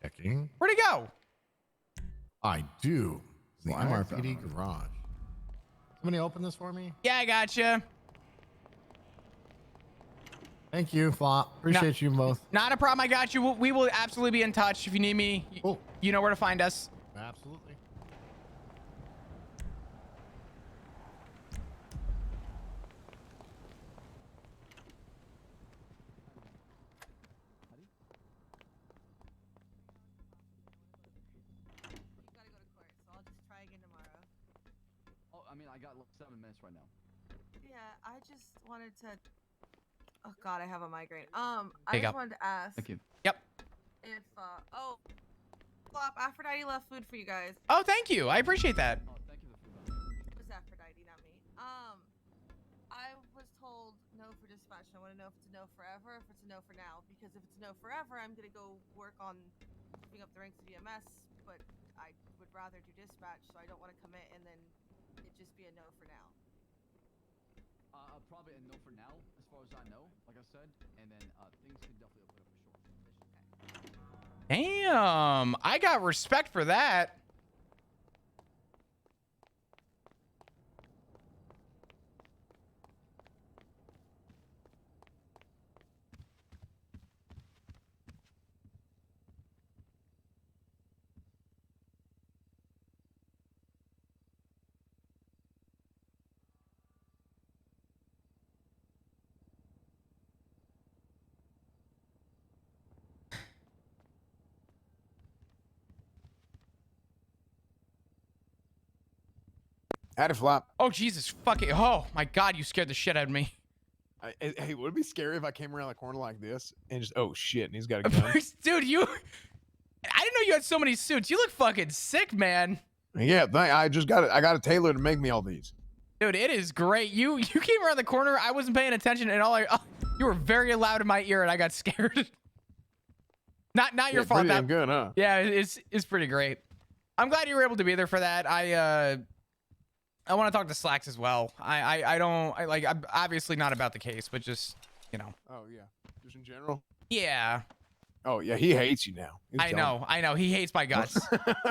Checking. Where'd he go? I do. The Why is MRPD that? garage. Somebody open this for me? Yeah, I gotcha. Thank you, Flop. Appreciate you both. Not a problem. I got you. We will absolutely be in touch if you need me. Cool. You know where to find us. Absolutely. Gotta go to court, so I'll just try again tomorrow. Oh, I mean, I got 7 minutes right now. Yeah, I just wanted to. Oh God, I have a migraine. I Pick just up. wanted to ask Thank you. Yep. if oh, Flop, Aphrodite left food for you guys. Oh, thank you. I appreciate that. Oh, thank you for the food. It was Aphrodite, not me. I was told no for dispatch. I want to know if it's a no forever, if it's a no for now. Because if it's a no forever, I'm gonna go work on moving up the ranks of EMS. But I would rather do dispatch, so I don't want to commit and then it just be a no for now. Probably a no for now, as far as I know, like I said, and then things can definitely open up for sure. Damn. I got respect for that. Had a flop. Oh, Jesus fucking. Oh, my God. You scared the shit out of me. Hey, would it be scary if I came around the corner like this and just, oh shit, and he's got a gun? Dude, I didn't know you had so many suits. You look fucking sick, man. Yeah, I just got it. I got a tailor to make me all these. Dude, it is great. You came around the corner. I wasn't paying attention at all. You were very loud in my ear, and I got scared. Not your fault. Pretty damn good, huh? Yeah, it's pretty great. I'm glad you were able to be there for that. I want to talk to Slacks as well. I'm obviously not about the case, but just, you know. Oh yeah, just in general. Yeah. Oh yeah, he hates you now. I know. He hates my guts.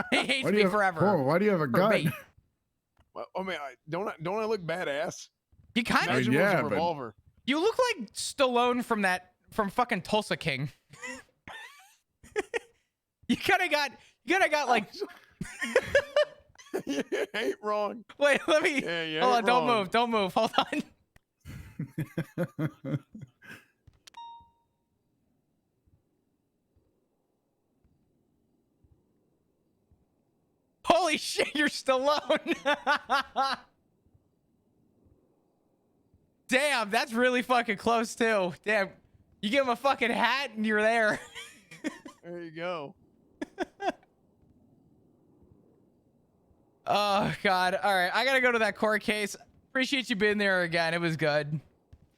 He hates me forever. Oh, why do you have a gun? Well, I mean, don't I look badass? You kind of. Imagine yeah, with a but- revolver. You look like Stallone from fucking Tulsa King. You kind of got like. You ain't wrong. Wait, let me. Yeah, you hold on, ain't don't wrong. move. Don't move. Hold on. Holy shit, you're Stallone. Damn, that's really fucking close too. Damn, you give him a fucking hat and you're there. There you go. Oh God. All right, I gotta go to that court case. Appreciate you being there again. It was good.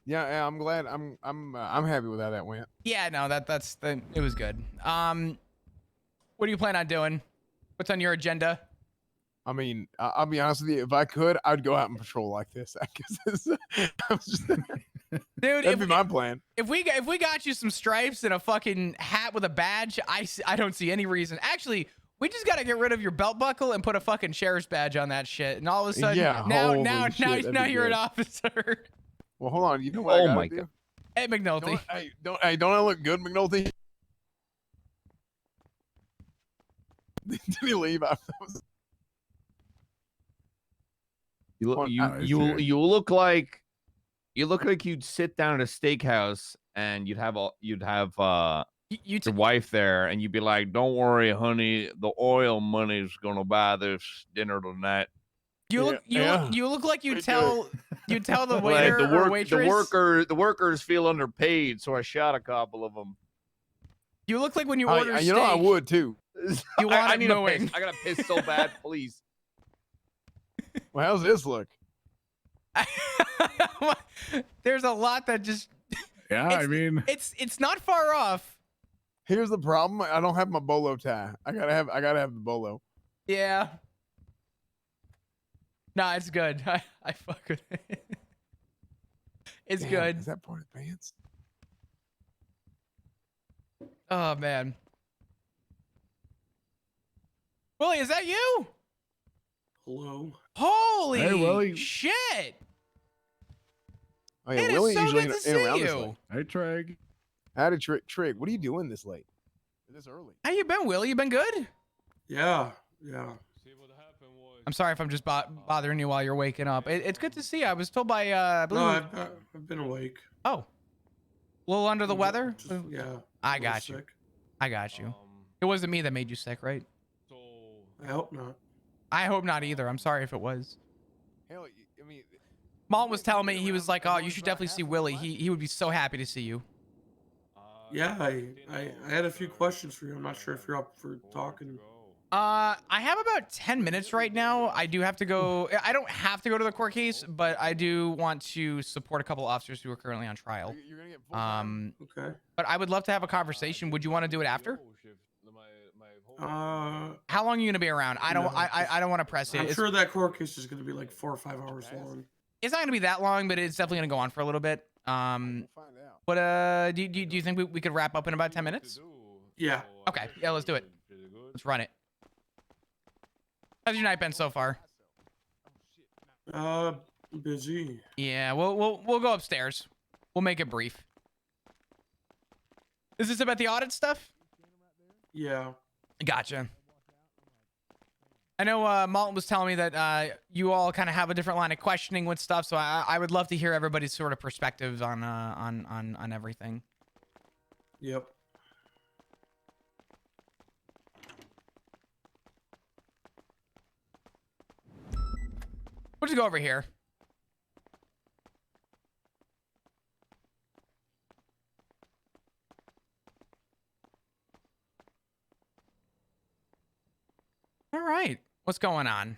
Yeah, I'm glad. I'm happy with how that went. Yeah, no, it was good. What do you plan on doing? What's on your agenda? I mean, I'll be honest with you. If I could, I'd go out and patrol like this. I guess Dude, that'd be my plan. If we got you some stripes and a fucking hat with a badge, I don't see any reason. Actually, we just gotta get rid of your belt buckle and put a fucking sheriff's badge on that shit. And all of a sudden, Yeah, now holy shit, now that'd be you're an good. officer. Well, hold on. You know what I Oh gotta my do? God. Hey, McNulty. Don't I look good, McNulty? Did he leave? You look, Well, you look like you'd sit down at a steakhouse and you'd have You your wife there, and you'd be like, "Don't worry, honey, the oil money's gonna buy this dinner tonight." look Yeah. you look like you Pretty tell the Like, waiter or waitress. the workers feel underpaid, so I shot a couple of them. You look like when you order steak. You know I would too. You want I it need a knowing. piss. I gotta piss so bad, please. Well, how's this look? There's a lot that just. Yeah, I mean, it's not far off. Here's the problem. I don't have my bolo tie. I gotta have the bolo. Yeah. Nah, it's good. I fuck with it. It's Damn, good. Is that part of the pants? Oh man. Willie, is that you? Hello. Holy Hey, Willie. shit! Oh yeah, It is Willie so usually good to in see around this you. late. Hey, Trig. Howdy, Trig. What are you doing this late? This early? How you been, Willie? You been good? Yeah. I'm sorry if I'm just bothering you while you're waking up. It's good to see you. I was told by I No, believe. I've been awake. Oh, a little under the weather. Yeah. I a little got you. sick. I got you. It wasn't me that made you sick, right? I hope not. I hope not either. I'm sorry if it was. Hell, I mean, Malton was telling me, he was like, "Oh, you should definitely see Willie. He would be so happy to see you." Yeah, I had a few questions for you. I'm not sure if you're up for talking. I have about 10 minutes right now. I do have to go. I don't have to go to the court case, but I do want to support a couple officers who are currently on trial. you're gonna get full-time. Okay. But I would love to have a conversation. Would you want to do it after? How long are you gonna be around? I don't. No, I don't want to press it. I'm sure that court case is going to be like 4 or 5 hours long. It's not gonna be that long, but it's definitely gonna go on for a little bit. We'll find out. But do you think we could wrap up in about 10 minutes? Yeah. Okay. Yeah, let's do it. Let's run it. How's your night been so far? Busy. Yeah, we'll go upstairs. We'll make it brief. Is this about the audit stuff? Yeah. Gotcha. I know Malton was telling me that you all kind of have a different line of questioning with stuff, so I would love to hear everybody's sort of perspectives on everything. Yep. We'll just go over here. All right. What's going on?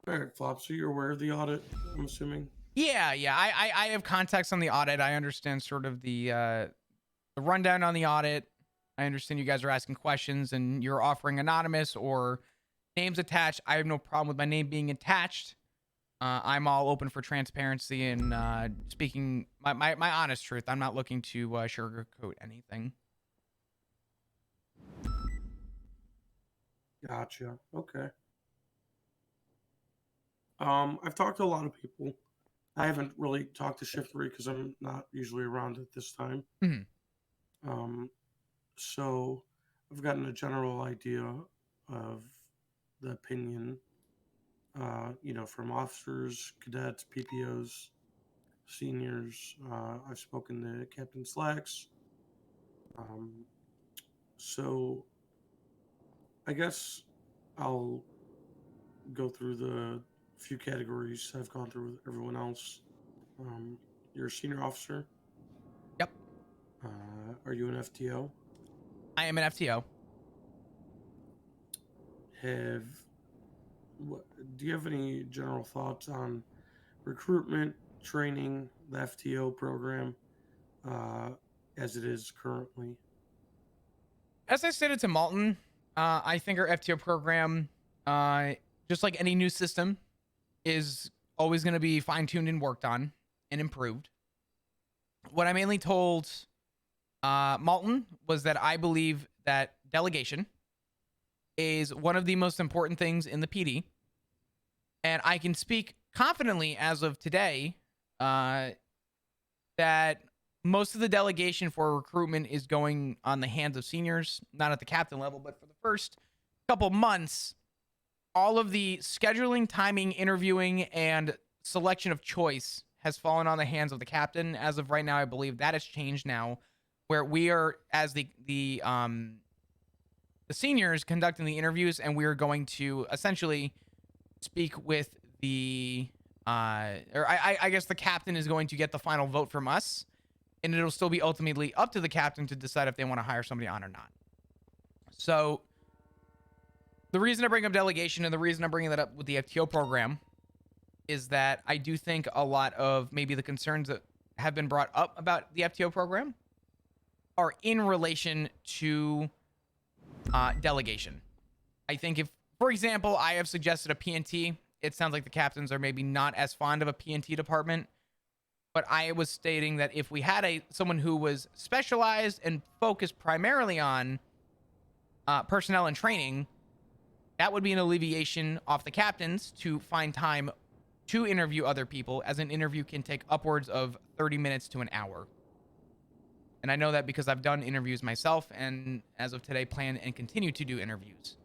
All right, Flop. So you're aware of the audit, I'm assuming? Yeah. I have context on the audit. I understand sort of the rundown on the audit. I understand you guys are asking questions and you're offering anonymous or names attached. I have no problem with my name being attached. I'm all open for transparency and speaking my honest truth. I'm not looking to sugarcoat anything. Gotcha. Okay. I've talked to a lot of people. I haven't really talked to Shift 3 because I'm not usually around at this time. Mhm. So I've gotten a general idea of the opinion, from officers, cadets, PPOs, seniors. I've spoken to Captain Slacks. So I guess I'll go through the few categories I've gone through with everyone else. You're a senior officer. Yep. Are you an FTO? I am an FTO. Do you have any general thoughts on recruitment, training, the FTO program, as it is currently? As I stated to Malton, I think our FTO program, just like any new system, is always going to be fine-tuned and worked on and improved. What I mainly told Malton was that I believe that delegation is one of the most important things in the PD. And I can speak confidently as of today that most of the delegation for recruitment is going on the hands of seniors, not at the captain level, but for the first couple months, all of the scheduling, timing, interviewing, and selection of choice has fallen on the hands of the captain. As of right now, I believe that has changed now, where we are, as the seniors, conducting the interviews, and we are going to essentially speak with I guess the captain is going to get the final vote from us, and it'll still be ultimately up to the captain to decide if they want to hire somebody on or not. So the reason I bring up delegation and the reason I'm bringing that up with the FTO program is that I do think a lot of maybe the concerns that have been brought up about the FTO program are in relation to delegation. I think if, for example, I have suggested a PNT, it sounds like the captains are maybe not as fond of a PNT department, but I was stating that if we had someone who was specialized and focused primarily on personnel and training, that would be an alleviation off the captains to find time to interview other people, as an interview can take upwards of 30 minutes to an hour. And I know that because I've done interviews myself, and as of today, plan and continue to do interviews.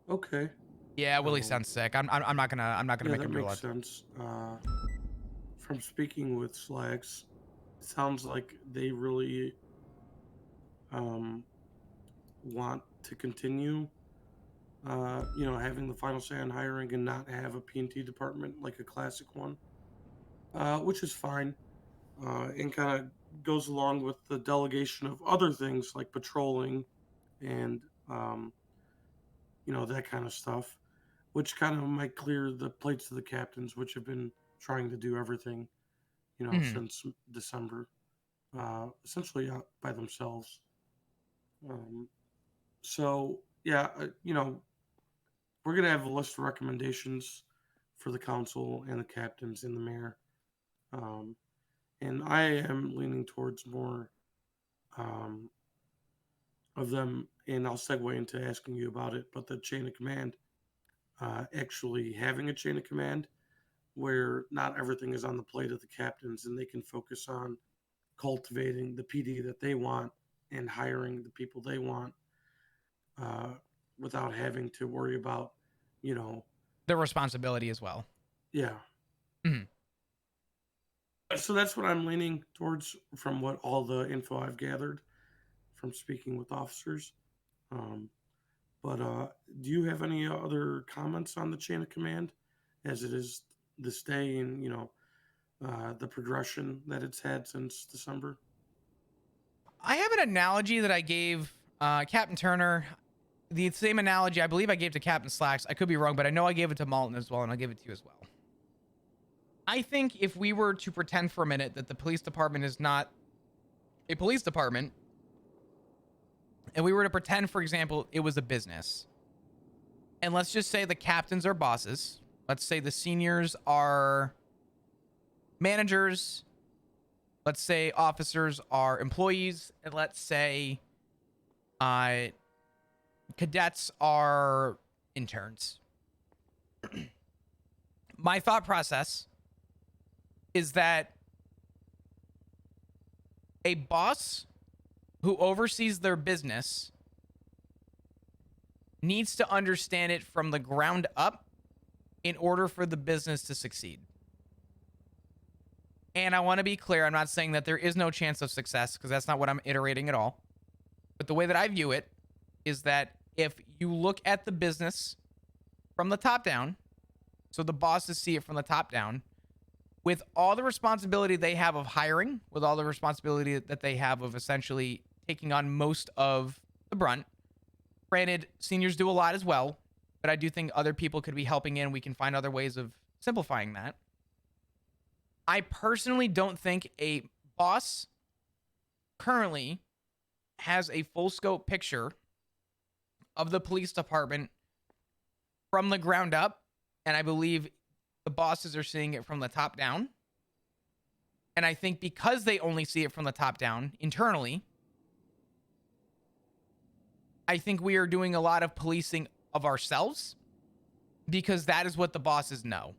Okay. Yeah, Willie Oh. sounds sick. I'm not gonna Yeah, make that him do a makes lot. sense. From speaking with Slacks, it sounds like they really want to continue, having the final say on hiring and not have a P&T department like a classic one, which is fine, and kind of goes along with the delegation of other things like patrolling and, that kind of stuff, which kind of might clear the plates of the captains, which have been trying to do everything, Mhm. since December, essentially out by themselves. So yeah, we're gonna have a list of recommendations for the council and the captains and the mayor, um, and I am leaning towards more um, of them. And I'll segue into asking you about it. But the chain of command, actually having a chain of command where not everything is on the plate of the captains, and they can focus on cultivating the PD that they want and hiring the people they want, uh, without having to worry about, you know, The responsibility as well. yeah. Mhm. So that's what I'm leaning towards from what all the info I've gathered from speaking with officers. Um, but do you have any other comments on the chain of command as it is this day, and the progression that it's had since December? I have an analogy that I gave Captain Turner. The same analogy I believe I gave to Captain Slacks. I could be wrong, but I know I gave it to Malton as well, and I'll give it to you as well. I think if we were to pretend for a minute that the police department is not a police department, and we were to pretend, for example, it was a business, and let's just say the captains are bosses. Let's say the seniors are managers. Let's say officers are employees, and let's say cadets are interns. My thought process is that a boss who oversees their business needs to understand it from the ground up in order for the business to succeed. And I want to be clear, I'm not saying that there is no chance of success, because that's not what I'm iterating at all. But the way that I view it is that if you look at the business from the top down, so the bosses see it from the top down, with all the responsibility they have of hiring, with all the responsibility that they have of essentially taking on most of the brunt. Granted, seniors do a lot as well, but I do think other people could be helping in. We can find other ways of simplifying that. I personally don't think a boss currently has a full scope picture of the police department from the ground up, and I believe the bosses are seeing it from the top down. And I think because they only see it from the top down internally, I think we are doing a lot of policing of ourselves, because that is what the bosses know.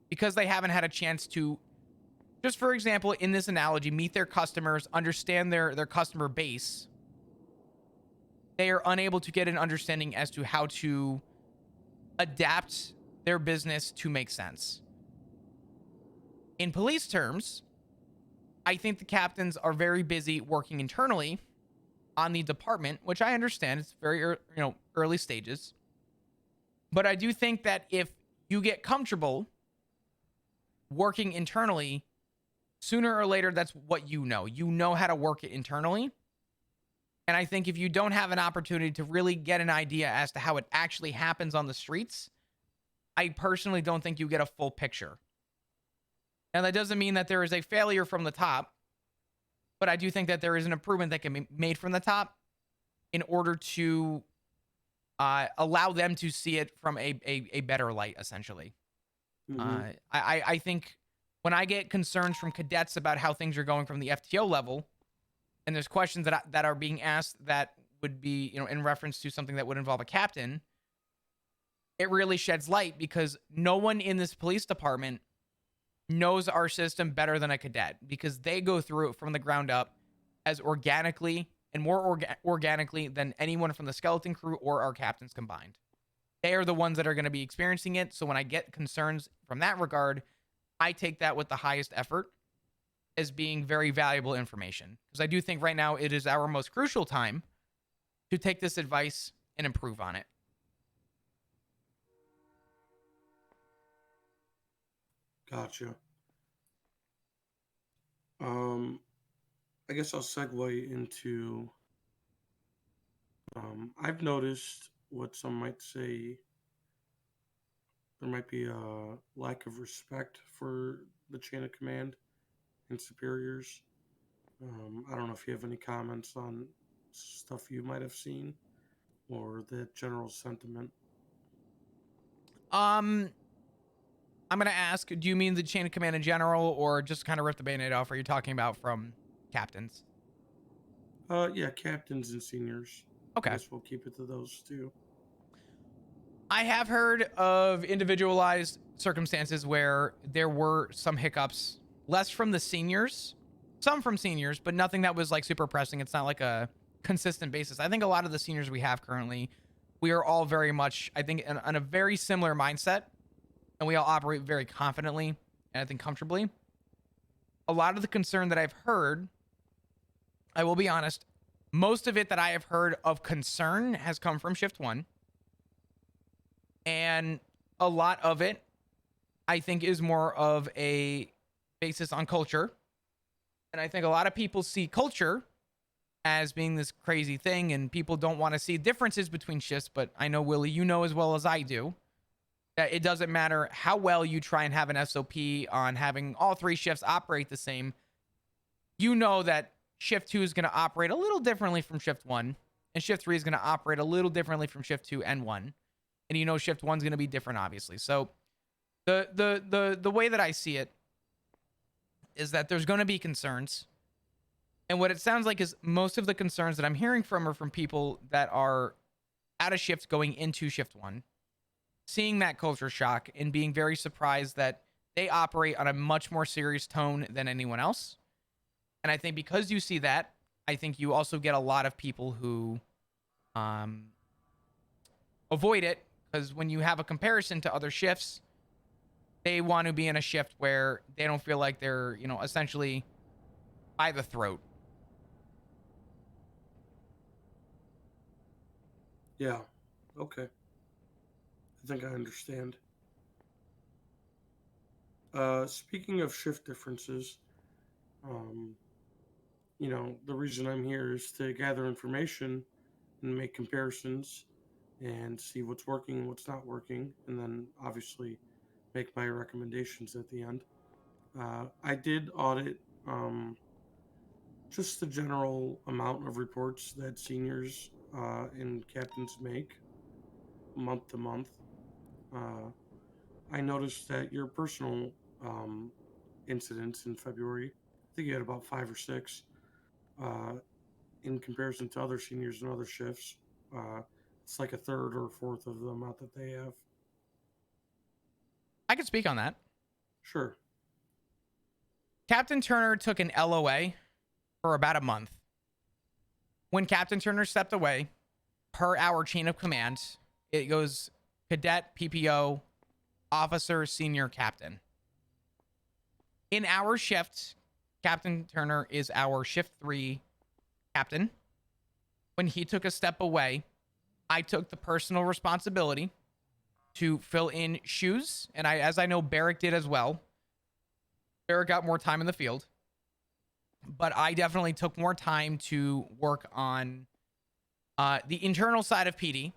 Because they haven't had a chance to, just for example, in this analogy, meet their customers, understand their customer base. They are unable to get an understanding as to how to adapt their business to make sense. In police terms, I think the captains are very busy working internally on the department, which I understand it's very early stages. But I do think that if you get comfortable working internally, sooner or later, that's what you know. You know how to work it internally. And I think if you don't have an opportunity to really get an idea as to how it actually happens on the streets, I personally don't think you get a full picture. Now, that doesn't mean that there is a failure from the top, but I do think that there is an improvement that can be made from the top in order to allow them to see it from a better light, essentially. Mhm. I think when I get concerns from cadets about how things are going from the FTO level, and there's questions that are being asked that would be, in reference to something that would involve a captain, it really sheds light because no one in this police department knows our system better than a cadet because they go through it from the ground up as organically and more organically than anyone from the skeleton crew or our captains combined. They are the ones that are going to be experiencing it. So when I get concerns from that regard, I take that with the highest effort as being very valuable information. Because I do think right now it is our most crucial time to take this advice and improve on it. Gotcha. I guess I'll segue into. I've noticed what some might say there might be a lack of respect for the chain of command and superiors. I don't know if you have any comments on stuff you might have seen or the general sentiment. I'm going to ask, do you mean the chain of command in general or just kind of rip the Band-Aid off? Are you talking about from captains? Yeah, captains and seniors. Okay. I guess we'll keep it to those two. I have heard of individualized circumstances where there were some hiccups, less from the seniors, some from seniors, but nothing that was like super pressing. It's not like a consistent basis. I think a lot of the seniors we have currently, we are all very much, I think, on a very similar mindset, and we all operate very confidently and I think comfortably. A lot of the concern that I've heard, I will be honest, most of it that I have heard of concern has come from Shift 1. And a lot of it, I think, is more of a basis on culture. And I think a lot of people see culture as being this crazy thing, and people don't want to see differences between shifts. But I know, Willie, you know as well as I do that it doesn't matter how well you try and have an SOP on having all three shifts operate the same. You know that Shift 2 is going to operate a little differently from Shift 1, and Shift 3 is going to operate a little differently from Shift 2 and 1. And you know Shift 1 is going to be different, obviously. So the way that I see it is that there's going to be concerns. And what it sounds like is most of the concerns that I'm hearing from are from people that are out of shift going into Shift 1, seeing that culture shock and being very surprised that they operate on a much more serious tone than anyone else. And I think because you see that, I think you also get a lot of people who avoid it, because when you have a comparison to other shifts, they want to be in a shift where they don't feel like they're, essentially by the throat. Yeah. Okay. I think I understand. Speaking of shift differences, the reason I'm here is to gather information and make comparisons and see what's working and what's not working, and then obviously make my recommendations at the end. I did audit just the general amount of reports that seniors and captains make month to month. I noticed that your personal incidents in February, I think you had about 5 or 6 in comparison to other seniors and other shifts. It's like a third or a fourth of the amount that they have. I can speak on that. Sure. Captain Turner took an LOA for about a month. When Captain Turner stepped away, per our chain of command, it goes cadet, PPO, officer, senior, captain. In our shift, Captain Turner is our shift 3 captain. When he took a step away, I took the personal responsibility to fill in shoes, and as I know Barrick did as well. Barrick got more time in the field, but I definitely took more time to work on the internal side of PD,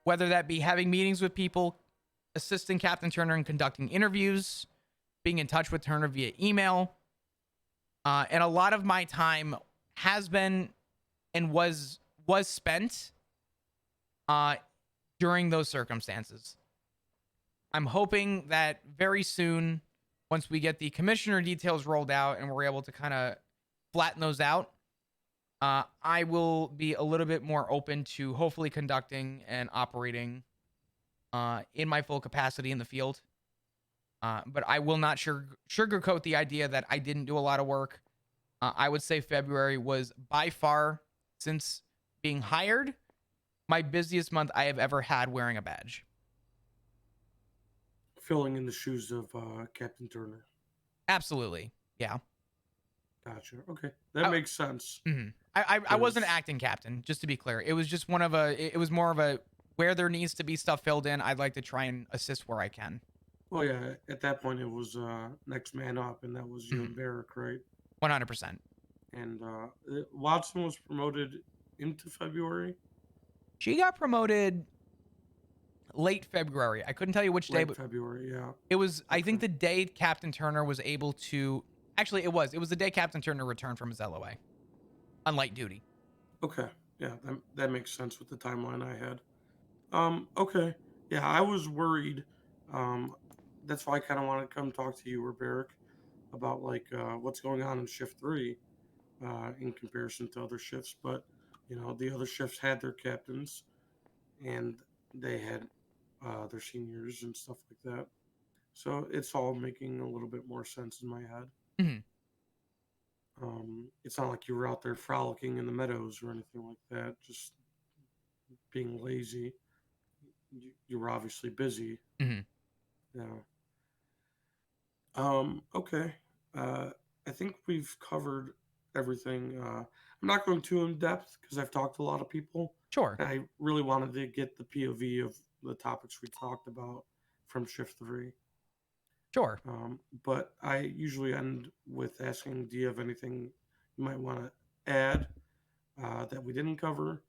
whether that be having meetings with people, assisting Captain Turner in conducting interviews, being in touch with Turner via email, and a lot of my time has been and was spent during those circumstances. I'm hoping that very soon, once we get the commissioner details rolled out and we're able to kind of flatten those out, I will be a little bit more open to hopefully conducting and operating in my full capacity in the field. But I will not sugarcoat the idea that I didn't do a lot of work. I would say February was by far, since being hired, my busiest month I have ever had wearing a badge. Filling in the shoes of Captain Turner. Absolutely. Yeah. Gotcha. Okay, that makes sense. Mm-hmm. I wasn't Because- acting captain, just to be clear. It was just it was more of a, where there needs to be stuff filled in, I'd like to try and assist where I can. Well, yeah. At that point, it was next man up, and that was you and Barrick, right? 100%. And Watson was promoted into February. She got promoted late February. I couldn't tell you which day, Late but February, yeah. it was, I think, Okay. the day Captain Turner was able to, actually it was the day Captain Turner returned from his LOA on light duty. Okay, yeah, that makes sense with the timeline I had. Okay, yeah, I was worried. That's why I kind of wanted to come talk to you or Barrick about like what's going on in shift 3 in comparison to other shifts. But the other shifts had their captains, and they had their seniors and stuff like that. So it's all making a little bit more sense in my head. Mhm. It's not like you were out there frolicking in the meadows or anything like that, just being lazy. You were obviously busy. Mhm. Yeah. Okay. I think we've covered everything. I'm not going too in depth because I've talked to a lot of people. Sure. And I really wanted to get the POV of the topics we talked about from shift 3. Sure. But I usually end with asking, do you have anything you might want to add that we didn't cover?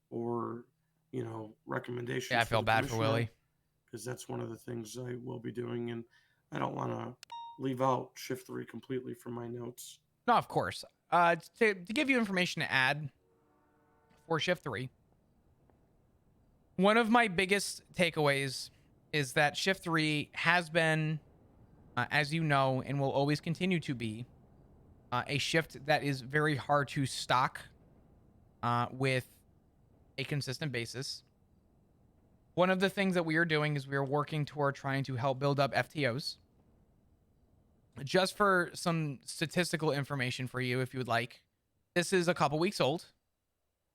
Or, recommendations? Yeah, I feel bad for Willie. Because that's one of the things I will be doing. And I don't want to leave out shift 3 completely from my notes. No, of course. To give you information to add for shift 3, one of my biggest takeaways is that shift 3 has been, as you know, and will always continue to be, a shift that is very hard to stock with a consistent basis. One of the things that we are doing is we are working toward trying to help build up FTOs. Just for some statistical information for you, if you would like, this is a couple weeks old.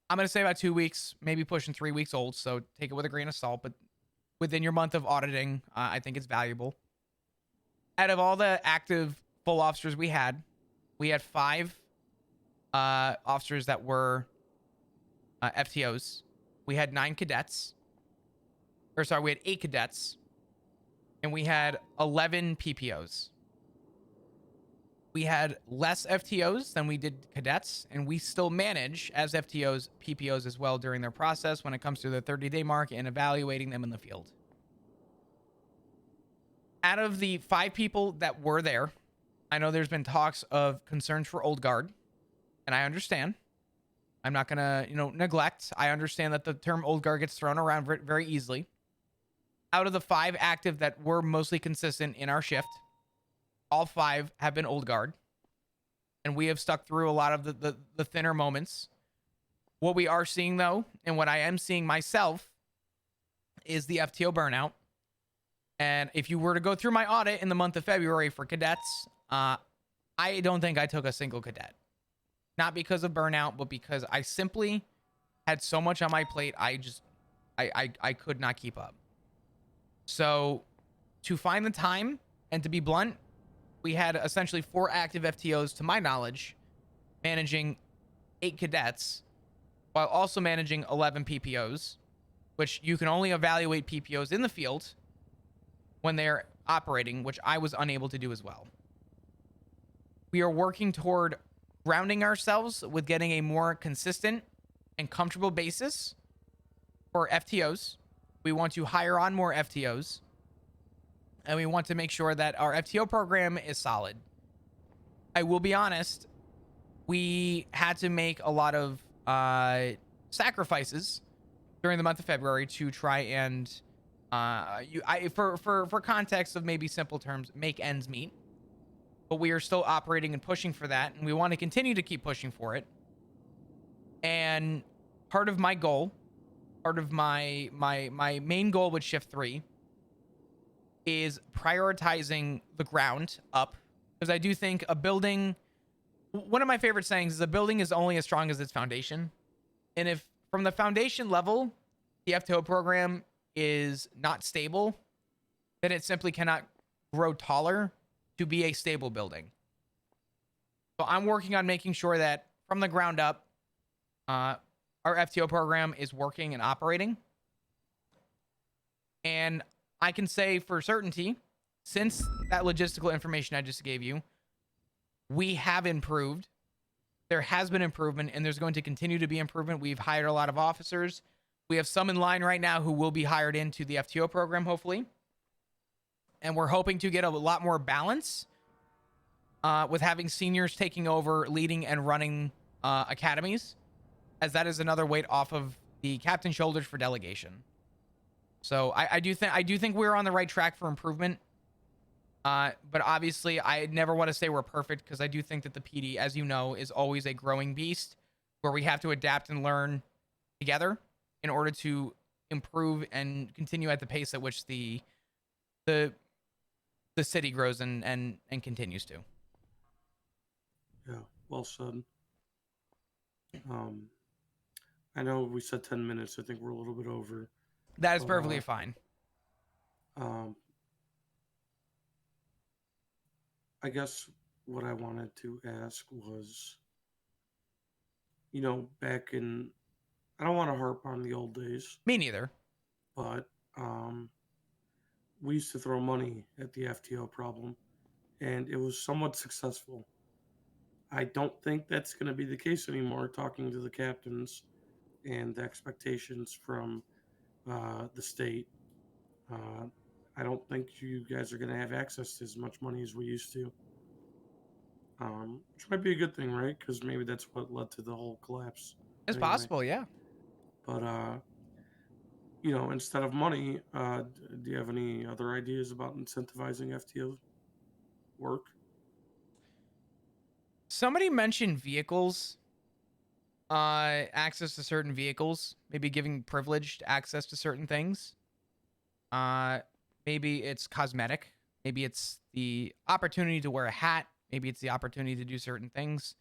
I'm going to say about 2 weeks, maybe pushing 3 weeks old. So take it with a grain of salt, but within your month of auditing, I think it's valuable. Out of all the active full officers we had 5 officers that were FTOs. We had 9 cadets. Or sorry, we had 8 cadets. And we had 11 PPOs. We had less FTOs than we did cadets, and we still manage as FTOs, PPOs as well during their process when it comes to the 30-day mark and evaluating them in the field. Out of the 5 people that were there, I know there's been talks of concerns for old guard, and I understand. I'm not gonna, neglect. I understand that the term old guard gets thrown around very easily. Out of the 5 active that were mostly consistent in our shift, all 5 have been old guard, and we have stuck through a lot of the thinner moments. What we are seeing, though, and what I am seeing myself, is the FTO burnout. And if you were to go through my audit in the month of February for cadets, I don't think I took a single cadet. Not because of burnout, but because I simply had so much on my plate, I could not keep up. So to find the time, and to be blunt, we had essentially 4 active FTOs, to my knowledge, managing 8 cadets, while also managing 11 PPOs, which you can only evaluate PPOs in the field when they're operating, which I was unable to do as well. We are working toward grounding ourselves with getting a more consistent and comfortable basis for FTOs. We want to hire on more FTOs, and we want to make sure that our FTO program is solid. I will be honest, we had to make a lot of sacrifices during the month of February to try and, for context of maybe simple terms, make ends meet. but we are still operating and pushing for that, and we want to continue to keep pushing for it. And part of my goal, part of my main goal with Shift 3 is prioritizing the ground up, because I do think a building, one of my favorite sayings is a building is only as strong as its foundation. And if from the foundation level, the FTO program is not stable, then it simply cannot grow taller to be a stable building. So I'm working on making sure that from the ground up, our FTO program is working and operating. And I can say for certainty, since that logistical information I just gave you, we have improved. There has been improvement, and there's going to continue to be improvement. We've hired a lot of officers. We have some in line right now who will be hired into the FTO program, hopefully. And we're hoping to get a lot more balance with having seniors taking over, leading, and running academies, as that is another weight off of the captain's shoulders for delegation. So I do think we're on the right track for improvement. But obviously, I never want to say we're perfect, because I do think that the PD, as you know, is always a growing beast where we have to adapt and learn together in order to improve and continue at the pace at which the city grows and continues to. Yeah, well said. I know we said 10 minutes. I think we're a little bit over. That is perfectly fine. I guess what I wanted to ask was, back in, I don't want to harp on the old days, Me neither. but we used to throw money at the FTO problem, and it was somewhat successful. I don't think that's going to be the case anymore, talking to the captains and the expectations from the state. I don't think you guys are going to have access to as much money as we used to. Which might be a good thing, right? Because maybe that's what led to the whole collapse. It's anyway. possible, yeah. But instead of money, do you have any other ideas about incentivizing FTO work? Somebody mentioned vehicles, access to certain vehicles, maybe giving privileged access to certain things. Maybe it's cosmetic. Maybe it's the opportunity to wear a hat. Maybe it's the opportunity to do certain things.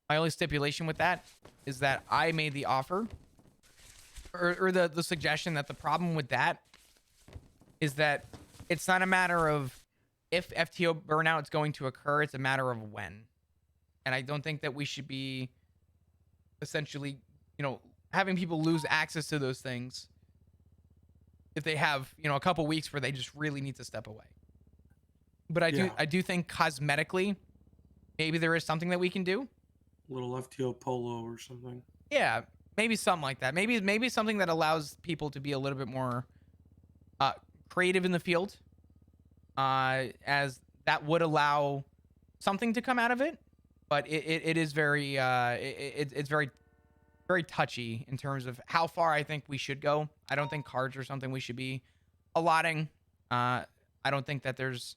My only stipulation with that is that I made the offer or the suggestion that the problem with that is that it's not a matter of if FTO burnout is going to occur. It's a matter of when. And I don't think that we should be essentially, having people lose access to those things if they have, a couple weeks where they just really need to step away. But I do think cosmetically, maybe there is something that we can do. A little FTO polo or something. Yeah, maybe something like that. Maybe something that allows people to be a little bit more creative in the field, as that would allow something to come out of it. But it is very it's very, very touchy in terms of how far I think we should go. I don't think cards are something we should be allotting. I don't think that there's.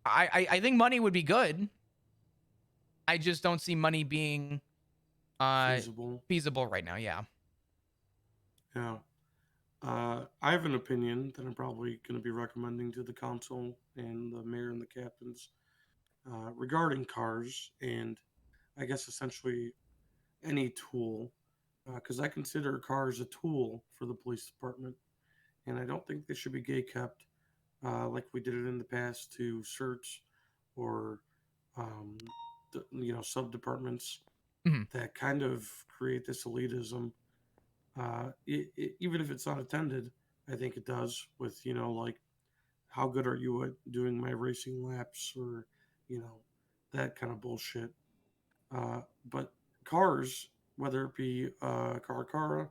I think money would be good. I just don't see money being feasible right now. Yeah. Yeah. I have an opinion that I'm probably going to be recommending to the council and the mayor and the captains regarding cars, and I guess essentially any tool, because I consider cars a tool for the police department, and I don't think they should be gay kept like we did it in the past to search or sub departments that kind of create this elitism. Even if it's unattended, I think it does with like how good are you at doing my racing laps or that kind of bullshit. But cars, whether it be Cara,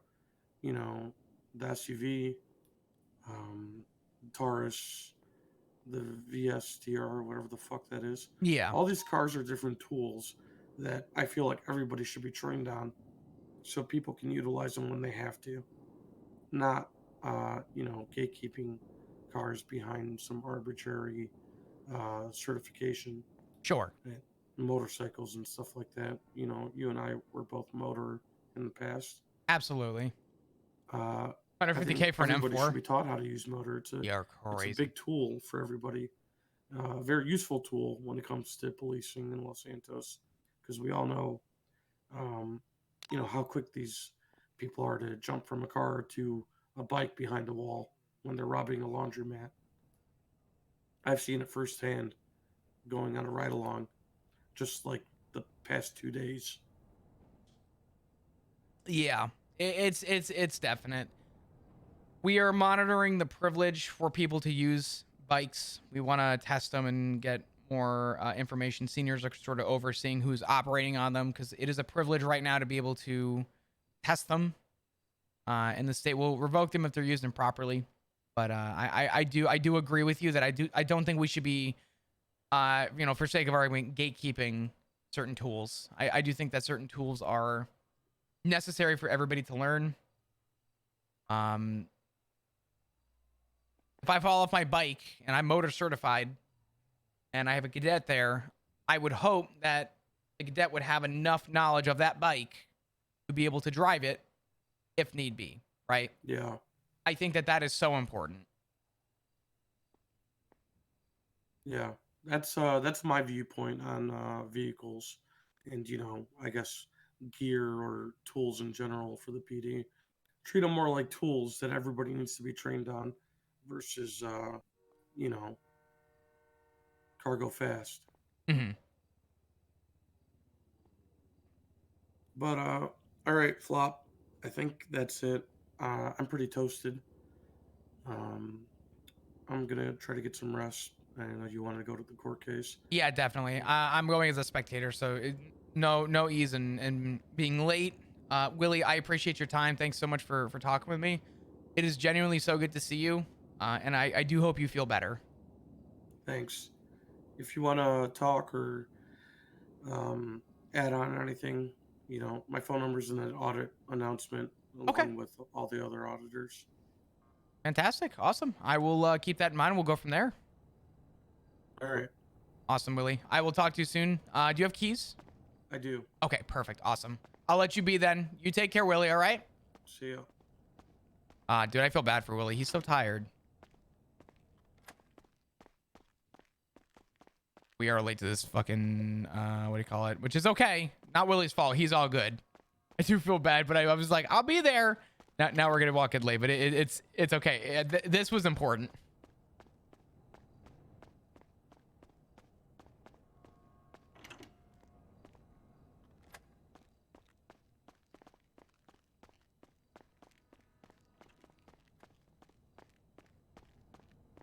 the SUV, Taurus, the VSTR, whatever the fuck that is. Yeah. All these cars are different tools that I feel like everybody should be trained on, so people can utilize them when they have to, not gatekeeping cars behind some arbitrary certification. Sure. motorcycles and stuff like that. You know, you and I were both motor in the past. Absolutely. I 150K think for an everybody should M4. be taught how to use motor. You're It's crazy. a big tool for everybody. A very useful tool when it comes to policing in Los Santos, because we all know, you know, how quick these people are to jump from a car to a bike behind a wall when they're robbing a laundromat. I've seen it firsthand going on a ride along just like the past 2 days. Yeah, it's definite. We are monitoring the privilege for people to use bikes. We want to test them and get more information. Seniors are sort of overseeing who's operating on them because it is a privilege right now to be able to test them. And the state will revoke them if they're used improperly. But I do agree with you that I don't think we should be, you know, for sake of argument, gatekeeping certain tools. I do think that certain tools are necessary for everybody to learn. If I fall off my bike and I'm motor certified and I have a cadet there, I would hope that the cadet would have enough knowledge of that bike to be able to drive it if need be, right? Yeah. I think that is so important. Yeah. That's my viewpoint on vehicles and, you know, I guess gear or tools in general for the PD. Treat them more like tools that everybody needs to be trained on versus, you know, cargo fast. Mm-hmm. But, all right, Flop. I think that's it. I'm pretty toasted. I'm going to try to get some rest. I know you want to go to the court case. Yeah, definitely. I'm going as a spectator, so no ease in being late. Willie, I appreciate your time. Thanks so much for talking with me. It is genuinely so good to see you, and I do hope you feel better. Thanks. If you want to talk or add on anything, you know, my phone number's in the audit announcement along with all the other auditors. Fantastic. Awesome. I will keep that in mind. We'll go from there. All right. Awesome, Willie. I will talk to you soon. Do you have keys? I do. Okay, perfect. Awesome. I'll let you be then. You take care, Willie, all right? See ya. Dude, I feel bad for Willie. He's so tired. We are late to this fucking, what do you call it? Which is okay. Not Willie's fault. He's all good. I do feel bad, but I was like, I'll be there. Now we're going to walk in late, but it's okay. This was important.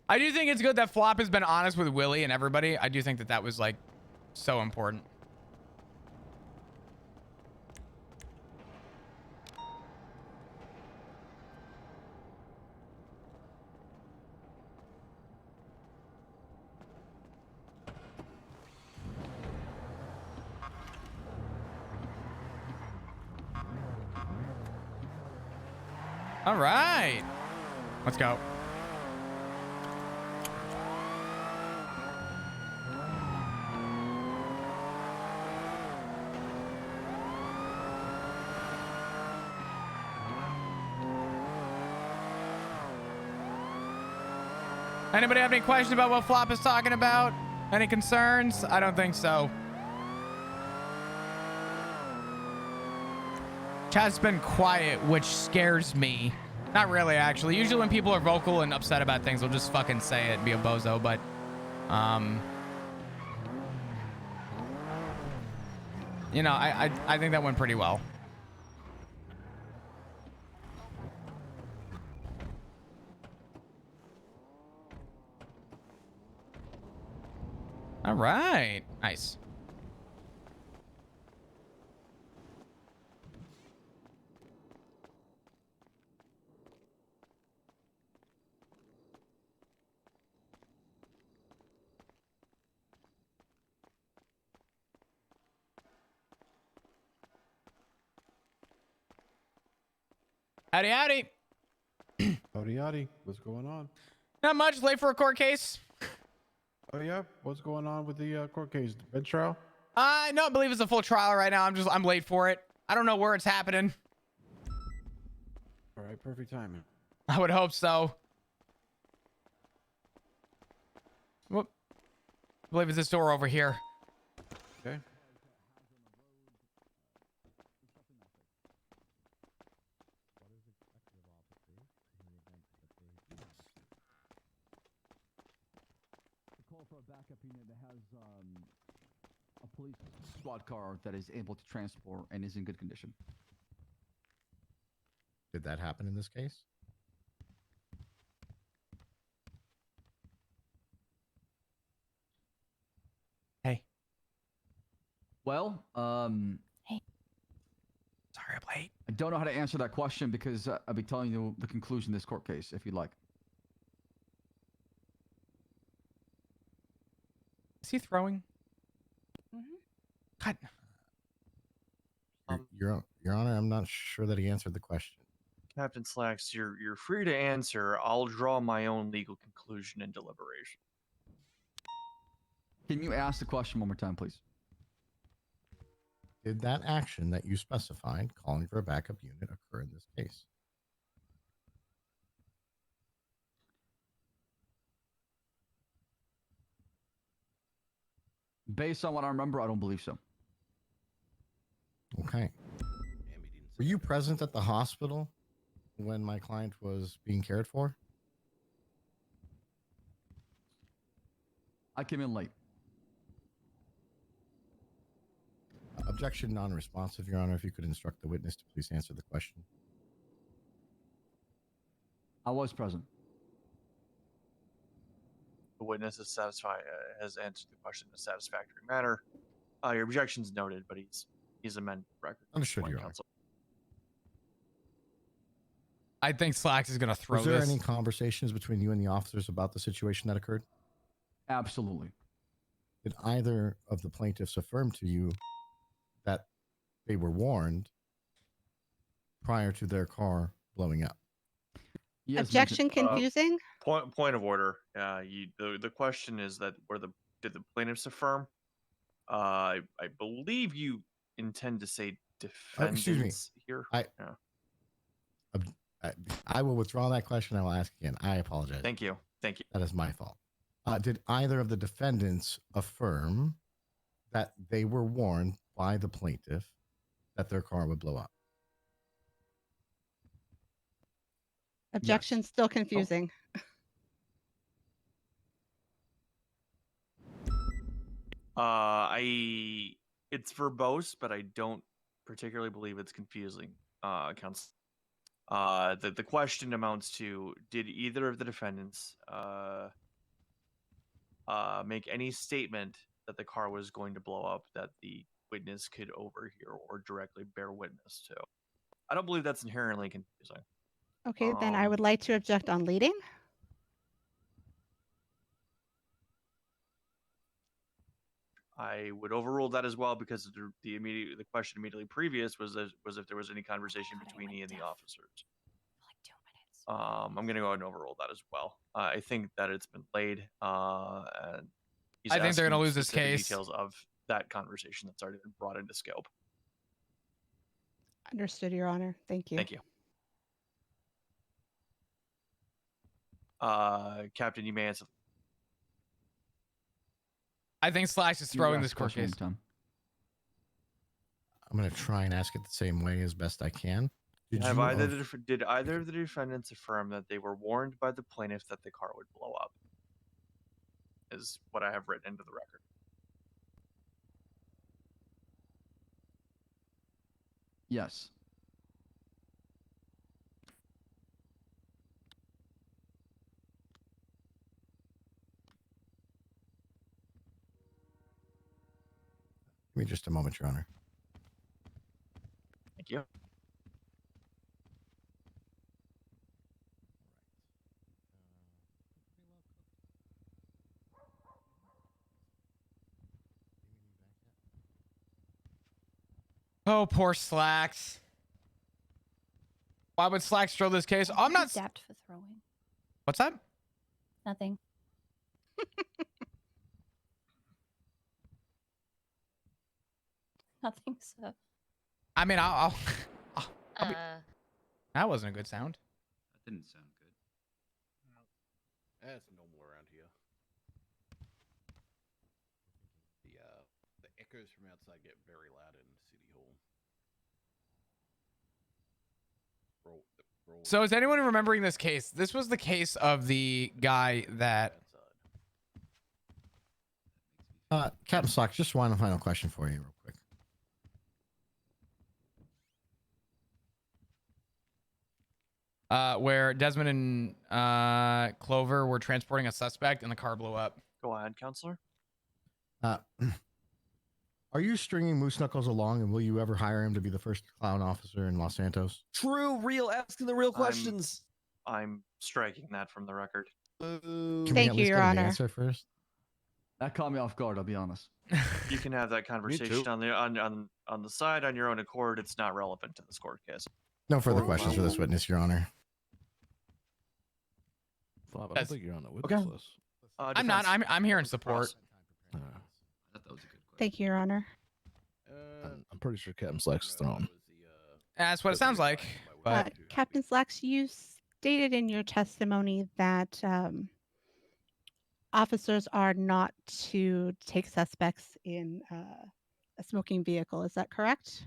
I do think it's good that Flop has been honest with Willie and everybody. I do think that was like so important. All right, let's go. Anybody have any questions about what Flop is talking about? Any concerns? I don't think so. Chat's been quiet, which scares me. Not really, actually. Usually when people are vocal and upset about things, they'll just fucking say it and be a bozo, but... you know, I think that went pretty well. All right. Nice. Howdy, howdy. Howdy, howdy. What's going on? Not much. Late for a court case. Oh yeah, what's going on with the court case? The bench trial? I don't believe it's a full trial right now. I'm late for it. I don't know where it's happening. All right, perfect timing. I would hope so. Whoop. I believe it's this door over here. Okay. Call for a backup unit that has a police squad car that is able to transport and is in good condition. Did that happen in this case? Hey. Well, Sorry I'm late. I don't know how to answer that question because I'll be telling you the conclusion of this court case if you'd like. Is he throwing? God. Your Honor, I'm not sure that he answered the question. Captain Slacks, you're free to answer. I'll draw my own legal conclusion in deliberation. Can you ask the question one more time, please? Did that action that you specified, calling for a backup unit, occur in this case? Based on what I remember, I don't believe so. Okay. Were you present at the hospital when my client was being cared for? I came in late. Objection non-responsive, Your Honor. If you could instruct the witness to please answer the question. I was present. The witness is has answered the question in a satisfactory manner. Your objection's noted, but he's amended the record. Understood, Point, Your Honor. counsel. I think Slacks is gonna throw Was there this. any conversations between you and the officers about the situation that occurred? Absolutely. Did either of the plaintiffs affirm to you that they were warned prior to their car blowing up? Yes, Objection confusing? Point of order. The question is that did the plaintiffs affirm? I believe you intend to say defendants excuse me. here. I will withdraw that question. I will ask again. I apologize. Thank you. Thank you. That is my fault. Did either of the defendants affirm that they were warned by the plaintiff that their car would blow up? Objection still confusing. It's verbose, but I don't particularly believe it's confusing. Counsel. The question amounts to: did either of the defendants make any statement that the car was going to blow up that the witness could overhear or directly bear witness to? I don't believe that's inherently confusing. Okay, then I would like to object on leading. I would overrule that as well because the question immediately previous was if there was any conversation between he and the officers. I'm going to go ahead and overrule that as well. I think that it's been laid. And I think they're going to lose this specific case. Details of that conversation that's already been brought into scope. Understood, Your Honor. Thank you. Thank you. Captain, you may answer. I think Slacks is throwing this court case. I'm going to try and ask it the same way as best I can. Did either of the defendants affirm that they were warned by the plaintiff that the car would blow up? Is what I have written into the record. Yes. Give me just a moment, Your Honor. Thank you. Oh, poor Slacks. Why would Slacks throw this case? I'm not. Adapt for throwing. What's that? Nothing. Nothing so. I mean, I'll be, Uh, that wasn't a good sound. That didn't sound good. That's normal around here. The echoes from outside get very loud in City Hall. So is anyone remembering this case? This was the case of the guy that. Captain Slacks, just one final question for you, real quick. Where Desmond and Clover were transporting a suspect and the car blew up. Go ahead, counselor. Are you stringing Moose Knuckles along, and will you ever hire him to be the first clown officer in Los Santos? True, real, asking the real questions. I'm striking that from the record. Can we Thank at you, least Your get an Honor. answer first? That caught me off guard, I'll be honest. You can have that conversation on the side on your own accord. It's not relevant to this court case. No further questions for this witness, Your Honor. Bob, I don't think you're on the witness Okay. list. I'm not. I'm here in support. I thought that was a good question. Thank you, Your Honor. I'm pretty sure Captain Slacks is thrown. That's what it sounds like. But Captain Slacks, you stated in your testimony that officers are not to take suspects in a smoking vehicle. Is that correct?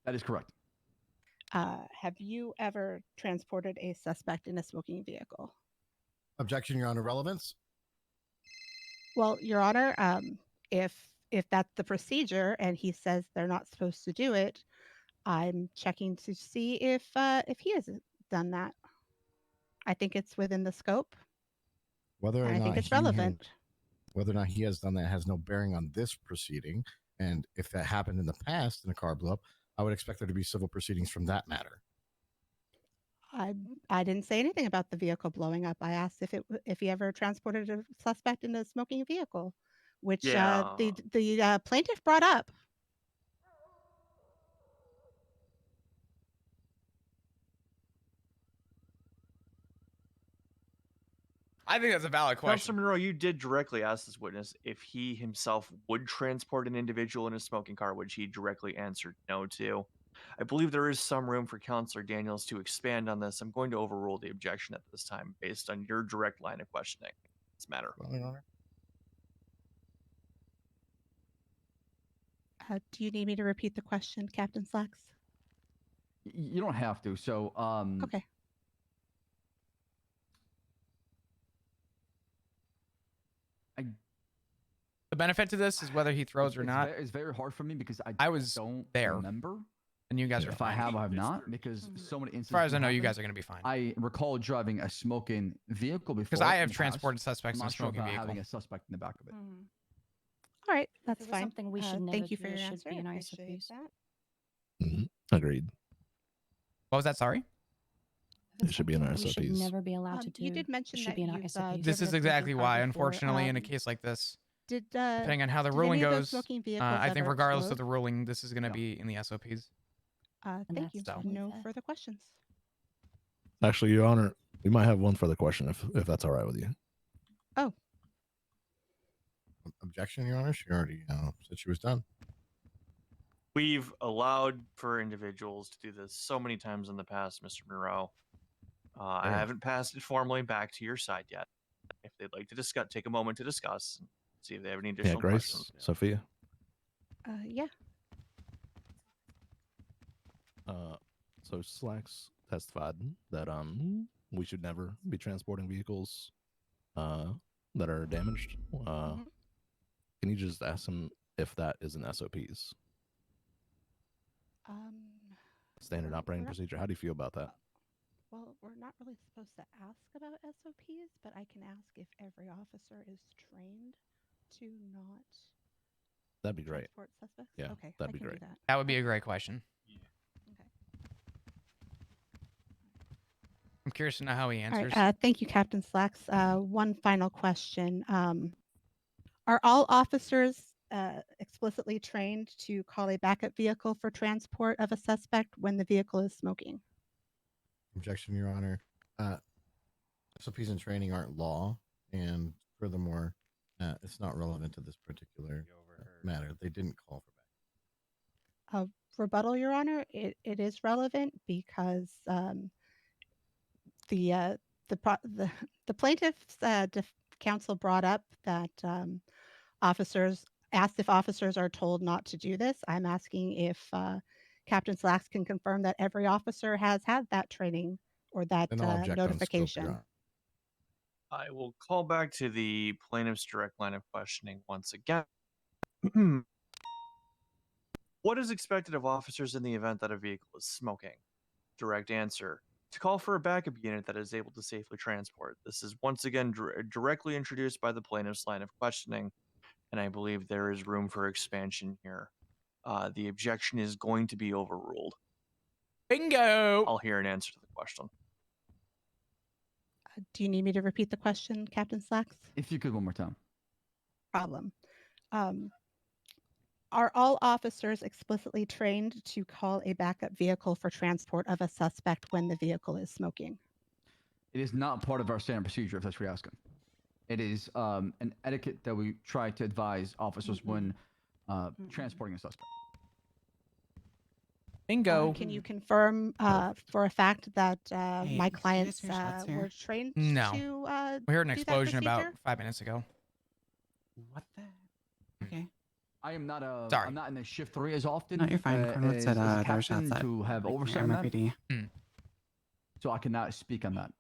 That is correct. Have you ever transported a suspect in a smoking vehicle? Objection, Your Honor. Relevance? Well, Your Honor, if that's the procedure and he says they're not supposed to do it, I'm checking to see if he has done that. I think it's within the scope. Whether or I not think it's he relevant. whether or not he has done that has no bearing on this proceeding. And if that happened in the past and a car blew up, I would expect there to be civil proceedings from that matter. I didn't say anything about the vehicle blowing up. I asked if he ever transported a suspect in a smoking vehicle, which the plaintiff brought up. I think that's a valid question. Councilor Monroe, you did directly ask this witness if he himself would transport an individual in a smoking car, which he directly answered no to. I believe there is some room for Councilor Daniels to expand on this. I'm going to overrule the objection at this time based on your direct line of questioning. This matter. Do you need me to repeat the question, Captain Slacks? You don't have to. So, Okay. The benefit to this is whether he throws or not. It's very hard for me because I was don't there. remember. And you guys are If fine. I have, I have not, because so many instances. As far as I know, you happen. guys are going to be fine. I recall driving a smoking vehicle before. Because I have in the past. transported suspects I'm in a not sure smoking about vehicle. having a suspect in the back of it. All right, that's If it was fine. something we should never thank you do, for your it should answer. be in I our appreciate SOPs. that. Agreed. What was that? Sorry? It should be in our We should SOPs. never be allowed to do. You did mention should that be in our you've, SOPs. This driven is a exactly smoking car why, before. unfortunately, in a case like this, Depending on how the did ruling any of those goes, smoking vehicles I think ever regardless of explode? the ruling, this is going to be in the SOPs. Thank you. that's totally No fair. further questions. Actually, Your Honor, we might have one further question if that's all right with you. Oh. Objection, Your Honor. She already said she was done. We've allowed for individuals to do this so many times in the past, Mr. Monroe. I haven't passed it formally back to your side yet. If they'd like to discuss, take a moment to discuss, and see if they have any additional Grace, questions. Sophia. Yeah. So Slacks testified that we should never be transporting vehicles that are damaged. Can you just ask him if that is an SOPs? Standard operating procedure. How do you feel about that? Well, we're not really supposed to ask about SOPs, but I can ask if every officer is trained to not That'd be great. transport suspects. Yeah, Okay, that'd I be can great. do that. That would be a great question. Okay. I'm curious to know how he All answers. right. Thank you, Captain Slacks. One final question. Are all officers explicitly trained to call a backup vehicle for transport of a suspect when the vehicle is smoking? Objection, Your Honor. SOPs and training aren't law, and furthermore, it's not relevant to this particular matter. They didn't call for A rebuttal, Your Honor, it is relevant because the the plaintiff's counsel brought up that officers asked if officers are told not to do this. I'm asking if Captain Slacks can confirm that every officer has had that training or that Then I'll object on scope, Your notification. Honor. I will call back to the plaintiff's direct line of questioning once again. What is expected of officers in the event that a vehicle is smoking? Direct answer: to call for a backup unit that is able to safely transport. This is once again directly introduced by the plaintiff's line of questioning, and I believe there is room for expansion here. The objection is going to be overruled. Bingo. I'll hear an answer to the question. Do you need me to repeat the question, Captain Slacks? If you could one more time. Problem. Are all officers explicitly trained to call a backup vehicle for transport of a suspect when the vehicle is smoking? It is not part of our standard procedure, if that's what you're asking. It is an etiquette that we try to advise officers when transporting a suspect. Bingo. Can you confirm for a fact that Hey, my did you clients guys hear shots here? were trained No. to We heard an do that explosion about procedure? 5 minutes ago. What the? Okay. I am not Sorry. I'm not in the shift 3 as often. No, you're fine. Cornwood said as a there were shots captain at to have like, oversight on that. MRPD. So I cannot speak on that.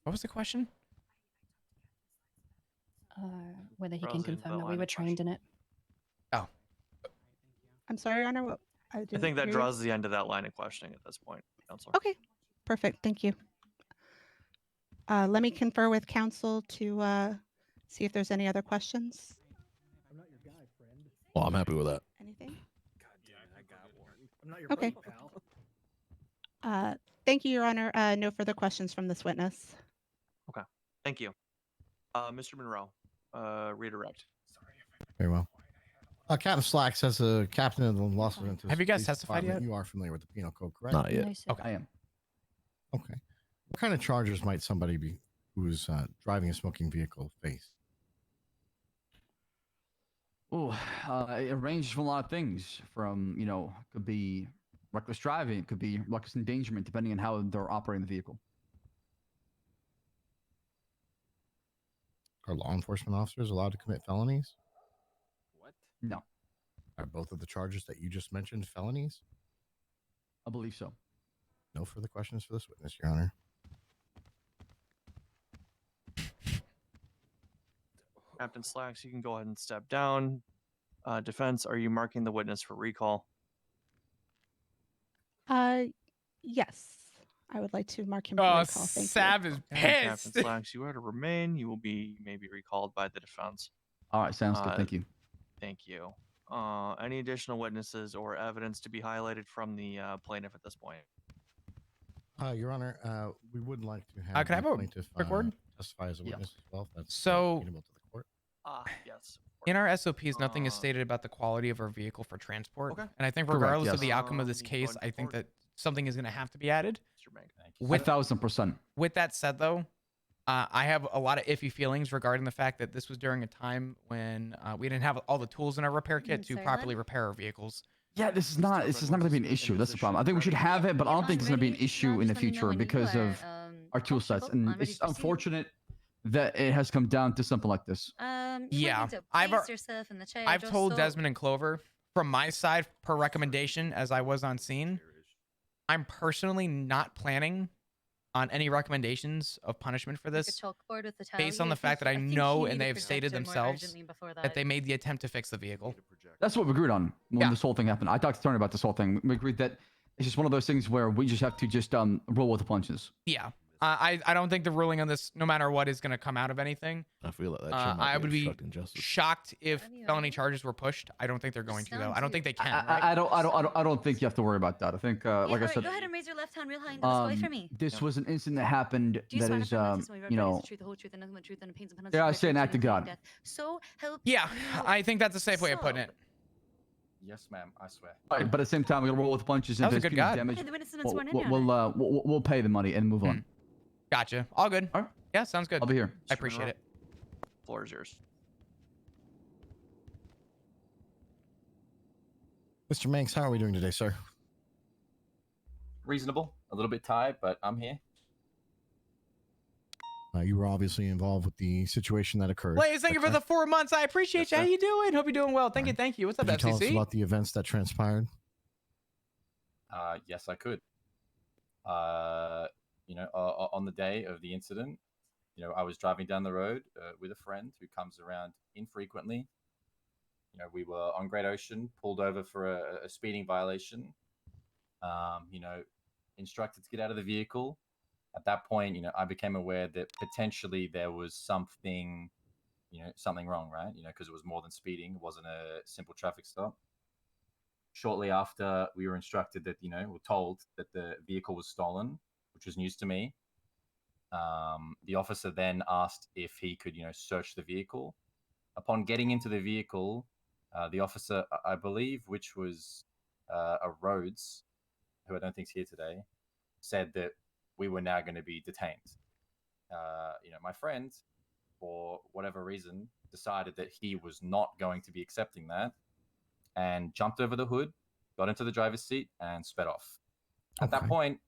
What was the question? Whether he Draws can into confirm the that we line were of trained in it. Oh. I'm sorry, Your Honor. I think that draws the end of that line of questioning at this point, Counselor. Okay, perfect. Thank you. Let me confer with counsel to see if there's any other questions. Well, I'm happy with that. Anything? I'm not your Okay. buddy, pal. Thank you, Your Honor. No further questions from this witness. Okay. Thank you. Mr. Monroe, redirect. Very well. Captain Slacks, as a captain of the Los Angeles Have you guys Police testified Department, yet? you are familiar with the penal code, correct? Not yet. No, sir. Okay. I am. Okay. What kind of charges might somebody be who's driving a smoking vehicle face? Oh, it ranges from a lot of things. From, could be reckless driving, it could be reckless endangerment, depending on how they're operating the vehicle. Are law enforcement officers allowed to commit felonies? What? No, Are both of the charges that you just mentioned felonies? I believe so. No further questions for this witness, Your Honor. Captain Slacks, you can go ahead and step down. Defense, are you marking the witness for recall? Yes. I would like to mark him for Oh, recall. Thank Sav is Captain pissed. Slacks, you are to remain. You will be maybe recalled by the defense. All right, sounds good. Thank you. Thank you. Any additional witnesses or evidence to be highlighted from the plaintiff at this point? Your Honor, we would like to have can I the have a plaintiff quick word? testify as a Yeah. witness as well. If that's So- amenable to the court. Yes. In our SOPs, nothing is stated about the quality of our vehicle for transport. Okay. And I think Correct, regardless of yes. the outcome of this Go case, ahead and I think report. that something is going to have to be added. Mr. Bank. With 1,000%. With that said, though, I have a lot of iffy feelings regarding the fact that this was during a time when we didn't have all the tools in our repair kit to Sorry, properly what? repair our vehicles. Yeah, this is not going to be an issue. That's the problem. I think we should have it, but I don't think it's going to be an issue in the future because of our tool sets. And it's unfortunate that it has come down to something like this. Yeah, I've told Desmond and Clover from my side per recommendation as I was on scene. I'm personally not planning on any recommendations of punishment for this based on the fact that I know and they have stated themselves that they made the attempt to fix the vehicle. That's what we agreed on when this whole thing happened. I talked to Tony about this whole thing. We agreed that it's just one of those things where we just have to just roll with the punches. Yeah. I don't think the ruling on this, no matter what, is going to come out of anything. I feel like that. I would be shocked if felony charges were pushed. I don't think they're going to, though. I don't think they can. Right? I don't think you have to worry about that. I think, like I said, go ahead and raise your left hand real high into the sky for me. this was an incident that happened Do you that swear is, to affirm the testimony you you read know, is the truth, the whole truth, and nothing but truth, and pains and penalties yeah, I of say an death, act of including God. death. So help Yeah, you I think that's a safe way of putting it. Yes, ma'am. I swear. Right, but at the same time, we're gonna roll with the punches. That And was if a there's good punitive guy. damage, Okay, the witness has been sworn in, Your Honor. we'll pay the money and move on. Gotcha. All good. All right. Yeah, sounds good. I'll be here. I appreciate it. Floor is yours. Mr. Manx, how are we doing today, sir? Reasonable. A little bit tired, but I'm here. You were obviously involved with the situation that occurred. Blaze, thank you for the 4 months. I appreciate you. How you doing? Hope you're doing well. Thank you. Thank you. What's up, Could you tell us FCC? about the events that transpired? Yes, I could. On the day of the incident, I was driving down the road with a friend who comes around infrequently. We were on Great Ocean, pulled over for a speeding violation. Instructed to get out of the vehicle. At that point, I became aware that potentially there was something wrong, right? Because it was more than speeding. It wasn't a simple traffic stop. Shortly after, we were instructed that, we're told that the vehicle was stolen, which was news to me. The officer then asked if he could, search the vehicle. Upon getting into the vehicle, the officer, I believe, which was a Rhodes, who I don't think's here today, said that we were now going to be detained. My friend, for whatever reason, decided that he was not going to be accepting that and jumped over the hood, got into the driver's seat, and sped off. At that point,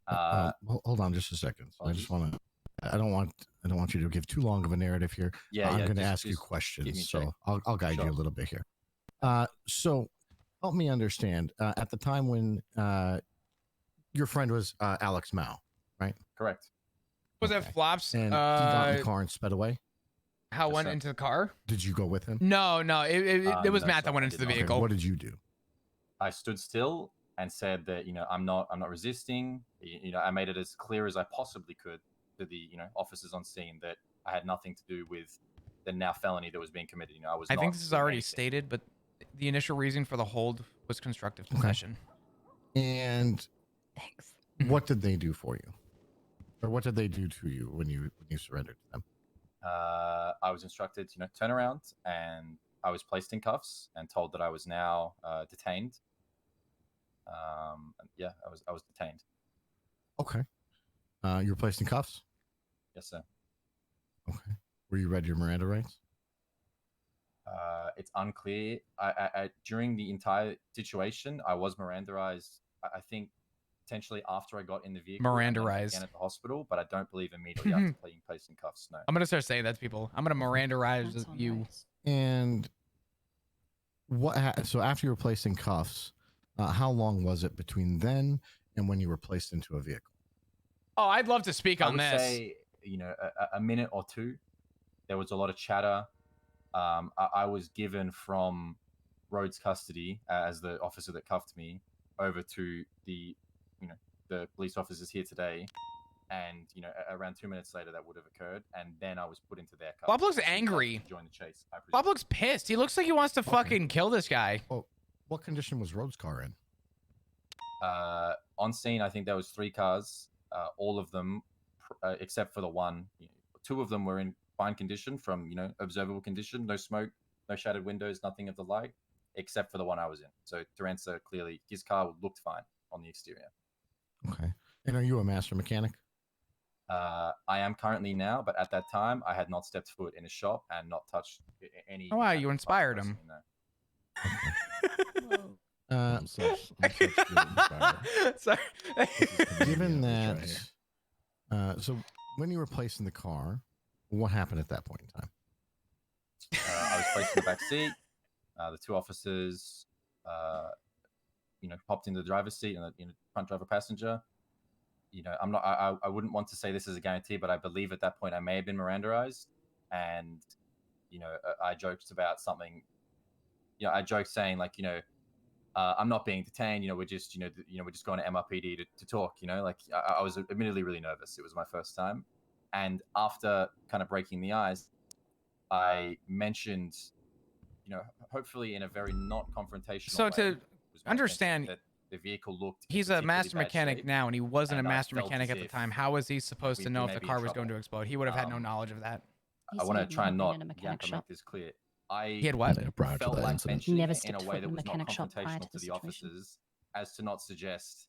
hold on just a second. I just want to. I don't want you to give too long of a narrative here. I'm going to ask you questions, so I'll guide you a little bit here. So help me understand. At the time when your friend was Alex Mao, right? Correct. Was it Flops? And he got in the car and sped away. How went into the car? Did you go with him? No. It was Matt that went into the vehicle. Okay, what did you do? I stood still and said that I'm not resisting. I made it as clear as I possibly could to the officers on scene that I had nothing to do with the now felony that was being committed. I think this is already stated, but the initial reason for the hold was constructive possession. And what did they do for you, or what did they do to you when you surrendered to them? I was instructed to turn around, and I was placed in cuffs and told that I was now detained. I was detained. Okay. You were placed in cuffs? Yes, sir. Okay. Were you read your Miranda rights? It's unclear. I during the entire situation, I was Mirandaized. I think potentially after I got in the vehicle. Mirandaized. Again at the hospital, but I don't believe immediately after being placed in cuffs. No. I'm gonna start saying that to people. I'm gonna Mirandarize you. Nice. And so after you were placed in cuffs, how long was it between then and when you were placed into a vehicle? Oh, I'd love to speak on I would this. say, a minute or two. There was a lot of chatter. I was given from Rhodes custody as the officer that cuffed me over to the police officers here today. And, around 2 minutes later, that would have occurred. And then I was put into their cuffs. Bob looks angry. To join the chase. Bob looks pissed. He looks like he wants to fucking kill this guy. Well, what condition was Rhodes' car in? On scene, I think there was 3 cars. All of them, except for the one, 2 of them were in fine condition from, observable condition, no smoke, no shattered windows, nothing of the like, except for the one I was in. So to answer clearly, his car looked fine on the exterior. Okay. And are you a master mechanic? I am currently now, but at that time, I had not stepped foot in a shop and not touched any. Oh, wow, you inspired him. I'm such good inspirer. Sorry. Given that, so when you were placed in the car, what happened at that point in time? I was placed in the back seat. The 2 officers, popped into the driver's seat and the front driver passenger. I'm not. I wouldn't want to say this as a guarantee, but I believe at that point I may have been Mirandaized, and I joked about something. I joked saying like, I'm not being detained. We're just, we're just going to MRPD to talk. I was admittedly really nervous. It was my first time, and after kind of breaking the ice, I mentioned, hopefully in a very not confrontational. So way, to understand, that the vehicle looked. He's a master mechanic now, and he wasn't a master mechanic at the time. How was he supposed to know if the car was going to explode? He would have had no knowledge of that. I want to try and not make this clear. He had what? Felt like mentioning Never it in a stepped way foot that in a was not mechanic shop prior confrontational to to the the officers, as to not suggest.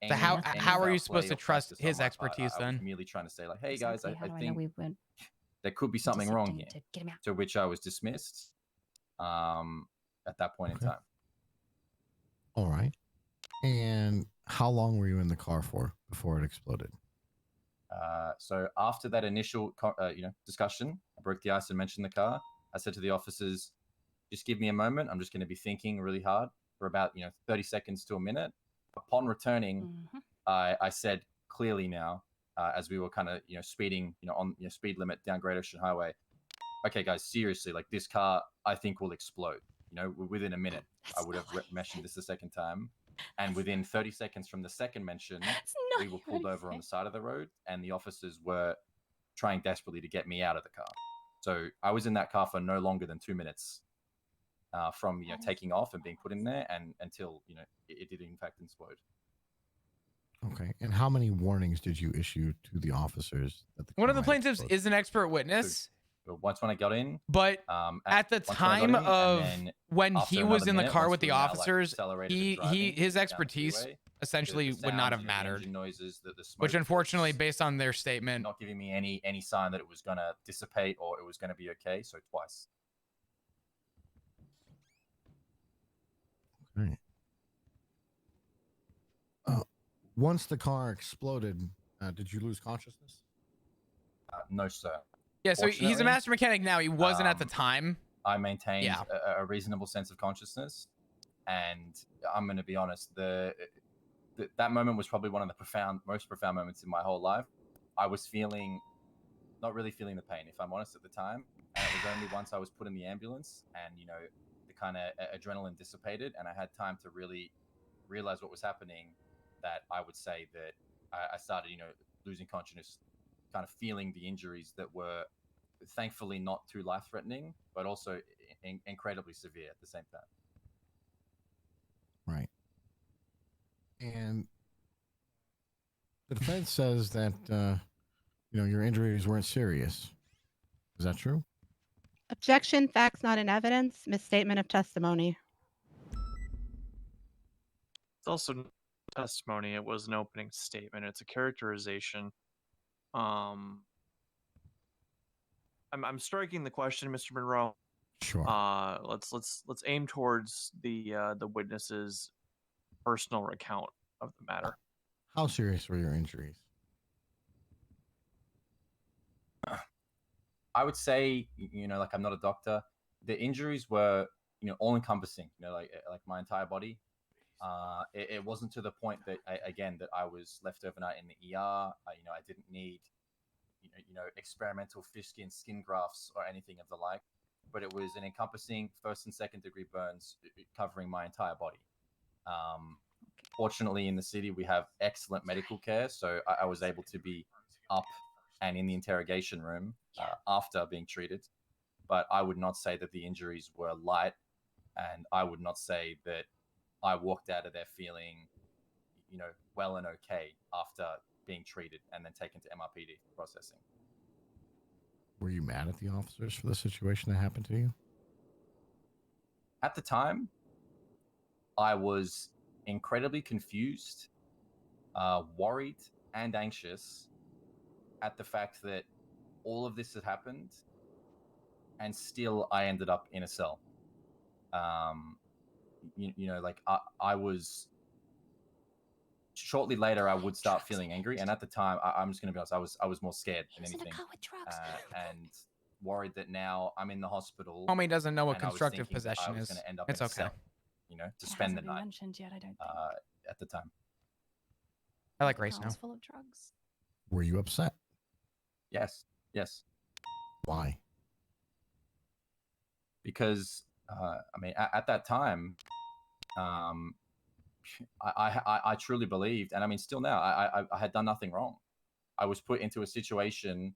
So how are you supposed to trust his expertise I then? was merely trying to say like, hey guys, I think we went there could be something wrong here. to get him out. To which I was dismissed. At that point in time. All right. And how long were you in the car for before it exploded? So after that initial, discussion, I broke the ice and mentioned the car. I said to the officers, just give me a moment. I'm just going to be thinking really hard for about, 30 seconds to a minute. Upon returning, I said clearly now, as we were kind of, speeding, on speed limit down Great Ocean Highway. Okay, guys, seriously, like this car, I think will explode. Within a minute. I would have mentioned this the second time. And within 30 seconds from the second mention, we were pulled over on the side of the road, and the officers were trying desperately to get me out of the car. So I was in that car for no longer than 2 minutes from taking off and being put in there, and until it did in fact explode. Okay. And how many warnings did you issue to the officers? That One of the plaintiffs is an expert witness. So once when I got in, but at the time of when he was in the car with the officers, his expertise essentially would not have mattered. Which unfortunately, based on their statement, not giving me any sign that it was going to dissipate or it was going to be okay. So twice. Right. Once the car exploded, did you lose consciousness? No, sir. Yeah, so he's a master mechanic now. He wasn't at the time. I maintained a reasonable sense of consciousness, and I'm going to be honest. That moment was probably one of the most profound moments in my whole life. I was not really feeling the pain, if I'm honest, at the time. And it was only once I was put in the ambulance, and the kind of adrenaline dissipated, and I had time to really realize what was happening, that I would say that I started, losing consciousness, kind of feeling the injuries that were thankfully not too life-threatening, but also incredibly severe at the same time. Right. And the defense says that your injuries weren't serious. Is that true? Objection. Facts not in evidence. Misstatement of testimony. It's also testimony. It was an opening statement. It's a characterization. I'm striking the question, Mr. Monroe. Sure. Let's aim towards the witness's personal account of the matter. How serious were your injuries? I would say, like I'm not a doctor. The injuries were, all encompassing. Like my entire body. It wasn't to the point that that I was left overnight in the ER. I didn't need experimental fish skin grafts or anything of the like, but it was an encompassing 1st and 2nd degree burns covering my entire body. Fortunately, in the city, we have excellent medical care, so I was able to be up and in the interrogation room after being treated. But I would not say that the injuries were light, and I would not say that I walked out of there feeling, well and okay after being treated and then taken to MRPD for processing. Were you mad at the officers for the situation that happened to you? At the time, I was incredibly confused, worried, and anxious at the fact that all of this had happened, and still I ended up in a cell. I was... Shortly later, I would start feeling angry, and at the time, I'm just going to be honest, I was more scared than anything, and worried that now I'm in the hospital. Homie doesn't know what constructive possession is. It's okay. Cell, to spend the night. Yet, I don't at the time. I like race now. Full of drugs. Were you upset? Yes. Why? Because at that time, I truly believed, and still now, I had done nothing wrong. I was put into a situation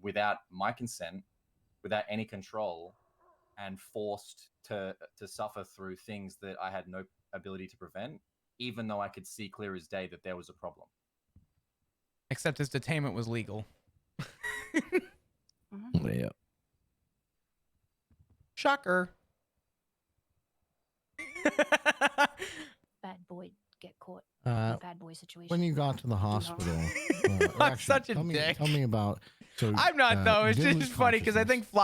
without my consent, without any control, and forced to suffer through things that I had no ability to prevent, even though I could see clear as day that there was a problem. Except his detainment was legal. Yeah. Shocker. Bad boy get caught. Bad boy situation. When you got to the hospital, I'm such a dick. Tell me about. So I'm not though. It's just funny because I think